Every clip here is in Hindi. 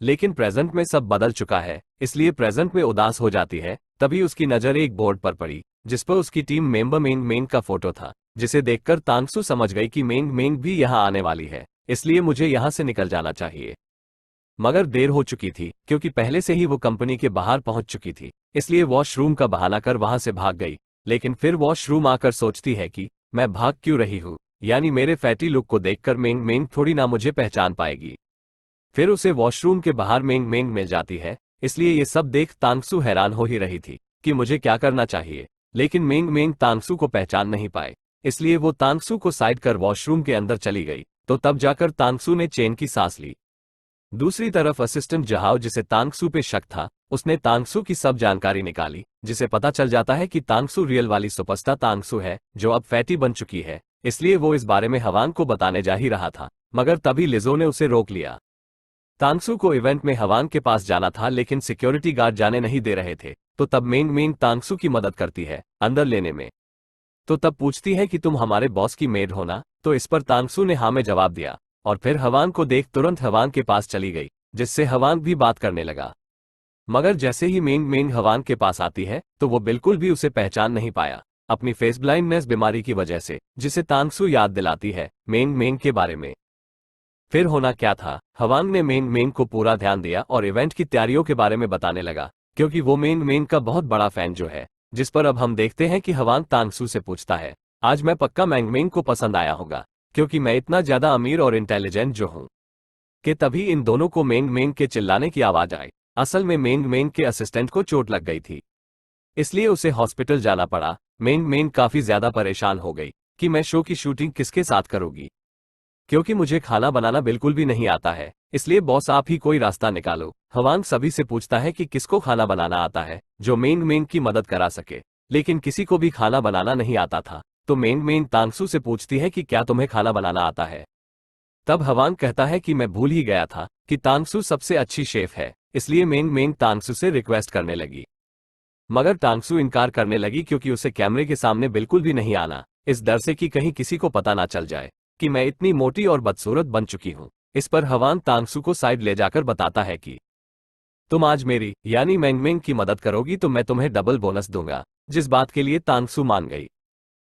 लेकिन प्रेजेंट में सब बदल चुका है, इसलिए प्रेजेंट में उदास हो जाती है। तभी उसकी नज़र एक बोर्ड पर पड़ी जिस पर उसकी टीम मेंबर मेंग मेंग का फोटो था, जिसे देखकर तांगसू समझ गई कि मेंग मेंग भी यहाँ आने वाली है, इसलिए मुझे यहाँ से निकल जाना चाहिए। मगर देर हो चुकी थी क्योंकि पहले से ही वो कंपनी के बाहर पहुंच चुकी थी, इसलिए वॉशरूम का बहाना कर वहां से भाग गई। लेकिन फिर वॉशरूम आकर सोचती है कि मैं भाग क्यों रही हूँ, यानी मेरे फैटी लुक को देखकर मेंग मेंग थोड़ी ना मुझे पहचान पाएगी। फिर उसे वॉशरूम के बाहर मेंग मेंग मिल जाती है, इसलिए ये सब देख तांगसू हैरान हो ही रही थी कि मुझे क्या करना चाहिए। लेकिन मेंग मेंग तांगसू को पहचान नहीं पाए, इसलिए वो तांगसू को साइड कर वॉशरूम के अंदर चली गई। तो तब जाकर तांगसू ने चैन की सांस ली। दूसरी तरफ असिस्टेंट जहाओ, जिसे तांगसू पे शक था, उसने तांगसू की सब जानकारी निकाली, जिसे पता चल जाता है कि तांगसू रियल वाली सुपरस्टार तांगसू है जो अब फैटी बन चुकी है। इसलिए वो इस बारे में हवांग को बताने जा ही रहा था, मगर तभी लिजो ने उसे रोक लिया। तांगसू को इवेंट में हवांग के पास जाना था, लेकिन सिक्योरिटी गार्ड जाने नहीं दे रहे थे। तो तब मेंग मेंग तांगसू की मदद करती है अंदर लेने में। तो तब पूछती है कि तुम हमारे बॉस की मेड हो ना। तो इस पर तांगसू ने हाँ में जवाब दिया, और फिर हवांग को देख तुरंत हवांग के पास चली गई, जिससे हवांग भी बात करने लगा। मगर जैसे ही मेंग मेंग हवांग के पास आती है तो वो बिल्कुल भी उसे पहचान नहीं पाया, अपनी फेस ब्लाइंडनेस बीमारी की वजह से, जिसे तांगसू याद दिलाती है मेंग मेंग के बारे में। फिर होना क्या था, हवांग ने मेंग मेंग को पूरा ध्यान दिया और इवेंट की तैयारियों के बारे में बताने लगा, क्योंकि वो मेंग मेंग का बहुत बड़ा फैन जो है। जिस पर अब हम देखते हैं कि हवांग तांगसू से पूछता है, आज मैं पक्का मेंग मेंग को पसंद आया होगा, क्योंकि मैं इतना ज्यादा अमीर और इंटेलिजेंट जो हूं। कि तभी इन दोनों को मेंग मेंग के चिल्लाने की आवाज आई। असल में मेंग मेंग के असिस्टेंट को चोट लग गई थी, इसलिए उसे हॉस्पिटल जाना पड़ा। मेंग मेंग काफी ज्यादा परेशान हो गई कि मैं शो की शूटिंग किसके साथ करूंगी, क्योंकि मुझे खाना बनाना बिल्कुल भी नहीं आता है, इसलिए बॉस आप ही कोई रास्ता निकालो। हवांग सभी से पूछता है कि किसको खाना बनाना आता है जो मेंग मेंग की मदद करा सके, लेकिन किसी को भी खाना बनाना नहीं आता था। तो मेंग मेंग तांगसू से पूछती है कि क्या तुम्हें खाना बनाना आता है। तब हवांग कहता है कि मैं भूल ही गया था कि तांगसू सबसे अच्छी शेफ है, इसलिए मेंग मेंग तांगसू से रिक्वेस्ट करने लगी। मगर तांगसू इनकार करने लगी, क्योंकि उसे कैमरे के सामने बिल्कुल भी नहीं आना, इस डर से कि कहीं किसी को पता ना चल जाए कि मैं इतनी मोटी और बदसूरत बन चुकी हूँ। इस पर हवांग तांगसू को साइड ले जाकर बताता है कि तुम आज मेरी यानी मेंग मेंग की मदद करोगी तो मैं तुम्हें डबल बोनस दूंगा, जिस बात के लिए तांगसू मान गई,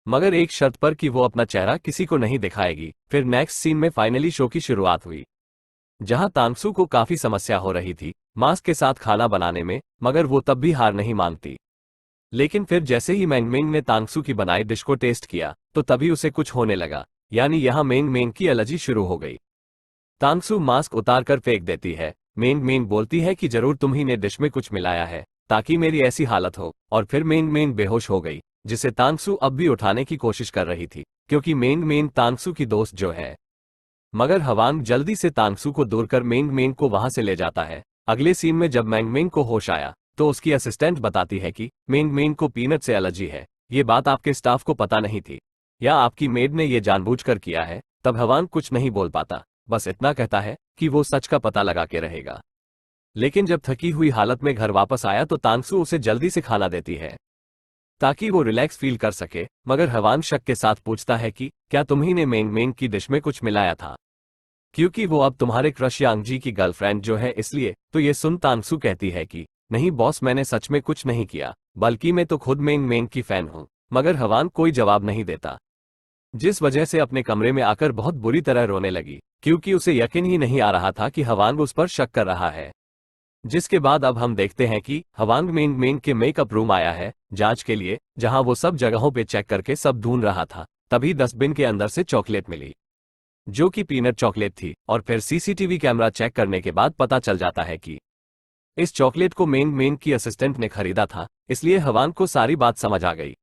मगर एक शर्त पर कि वो अपना चेहरा किसी को नहीं दिखाएगी। फिर नेक्स्ट सीन में फाइनली शो की शुरुआत हुई, जहां तांगसू को काफी समस्या हो रही थी मास्क के साथ खाना बनाने में, मगर वो तब भी हार नहीं मानती। लेकिन फिर जैसे ही मेंग मेंग ने तांगसू की बनाई डिश को टेस्ट किया तो तभी उसे कुछ होने लगा, यानी यहाँ मेंग मेंग की एलर्जी शुरू हो गई। तांगसू मास्क उतार कर फेंक देती है। मेंग मेंग बोलती है कि जरूर तुम ही ने डिश में कुछ मिलाया है ताकि मेरी ऐसी हालत हो, और फिर मेंग मेंग बेहोश हो गई, जिसे तांगसू अब भी उठाने की कोशिश कर रही थी, क्योंकि मेंग मेंग तांगसू की दोस्त जो है। मगर हवांग जल्दी से तांगसू को दूर कर मेंग मेंग को वहां से ले जाता है। अगले सीन में जब मेंग मेंग को होश आया तो उसकी असिस्टेंट बताती है कि मेंग मेंग को पीनट से एलर्जी है, ये बात आपके स्टाफ को पता नहीं थी, या आपकी मेड ने ये जानबूझकर किया है। तब हवांग कुछ नहीं बोल पाता, बस इतना कहता है कि वो सच का पता लगा के रहेगा। लेकिन जब थकी हुई हालत में घर वापस आया तो तांगसू उसे जल्दी से खाना देती है ताकि वो रिलैक्स फील कर सके। मगर हवांग शक के साथ पूछता है कि क्या तुम्ही ने मेंग मेंग की डिश में कुछ मिलाया था, क्योंकि वो अब तुम्हारे क्रश यांग जी की गर्लफ्रेंड जो है, इसलिए। तो ये सुन तांगसू कहती है कि नहीं बॉस, मैंने सच में कुछ नहीं किया, बल्कि मैं तो खुद मेंग मेंग की फैन हूँ। मगर हवांग कोई जवाब नहीं देता, जिस वजह से अपने कमरे में आकर बहुत बुरी तरह रोने लगी, क्योंकि उसे यकीन ही नहीं आ रहा था कि हवांग उस पर शक कर रहा है। जिसके बाद अब हम देखते हैं कि हवांग मेंग मेंग के मेकअप रूम आया है जांच के लिए, जहां वो सब जगहों पे चेक करके सब ढूंढ रहा था। तभी डस्टबिन के अंदर से चॉकलेट मिली, जो कि पीनट चॉकलेट थी, और फिर सीसीटीवी कैमरा चेक करने के बाद पता चल जाता है कि इस चॉकलेट को मेंग मेंग की असिस्टेंट ने खरीदा था, इसलिए हवांग को सारी बात समझ आ गई।